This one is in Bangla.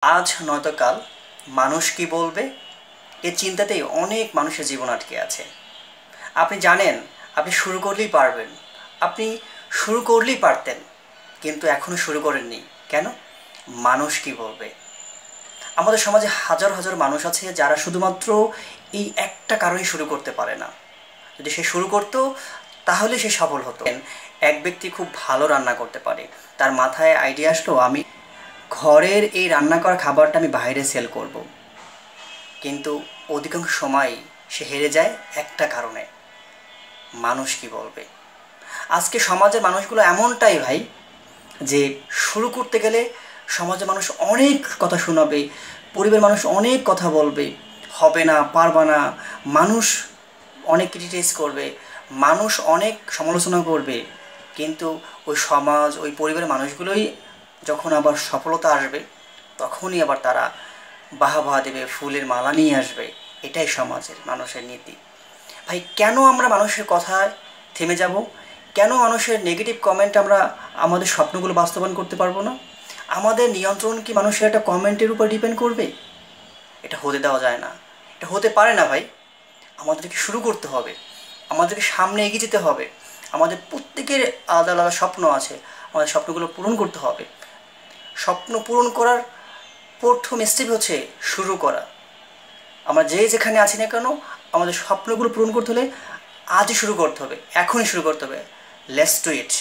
আজ নয়তো কাল মানুষ কি বলবে এই চিন্তাতেই অনেক মানুষের জীবন আটকে আছে। আপনি জানেন আপনি শুরু করলেই পারবেন, আপনি শুরু করলেই পারতেন, কিন্তু এখনও শুরু করেননি কেন? মানুষ কি বলবে। আমাদের সমাজে হাজার হাজার মানুষ আছে যারা শুধুমাত্র এই একটা কারণেই শুরু করতে পারে না। যদি সে শুরু করতো তাহলে সে সফল হতো। এক ব্যক্তি খুব ভালো রান্না করতে পারে, তার মাথায় আইডিয়া আসলো আমি ঘরের এই রান্না করা খাবারটা আমি বাইরে সেল করব। কিন্তু অধিকাংশ সময় সে হেরে যায় একটা কারণে, মানুষ কি বলবে। আজকে সমাজের মানুষগুলো এমনটাই ভাই যে শুরু করতে গেলে সমাজের মানুষ অনেক কথা শোনাবে, পরিবারের মানুষ অনেক কথা বলবে, হবে না, পারবা না, মানুষ অনেক ক্রিটিসাইজ করবে, মানুষ অনেক সমালোচনা করবে। কিন্তু ওই সমাজ ওই পরিবারের মানুষগুলোই যখন আবার সফলতা আসবে তখনই আবার তারা বাহবা দেবে, ফুলের মালা নিয়ে আসবে। এটাই সমাজের মানুষের নীতি। ভাই কেন আমরা মানুষের কথায় থেমে যাব? কেন মানুষের নেগেটিভ কমেন্ট আমরা আমাদের স্বপ্নগুলো বাস্তবায়ন করতে পারবো না? আমাদের নিয়ন্ত্রণ কি মানুষের একটা কমেন্টের উপর ডিপেন্ড করবে? এটা হতে দেওয়া যায় না, এটা হতে পারে না ভাই। আমাদেরকে শুরু করতে হবে, আমাদেরকে সামনে এগিয়ে যেতে হবে। আমাদের প্রত্যেকের আলাদা আলাদা স্বপ্ন আছে, আমাদের স্বপ্নগুলো পূরণ করতে হবে। স্বপ্ন পূরণ করার প্রথম স্টেপ হচ্ছে শুরু করা। আমরা যে যেখানে আছি না কেন আমাদের স্বপ্নগুলো পূরণ করতে হলে আজই শুরু করতে হবে, এখনই শুরু করতে হবে। Let's do it.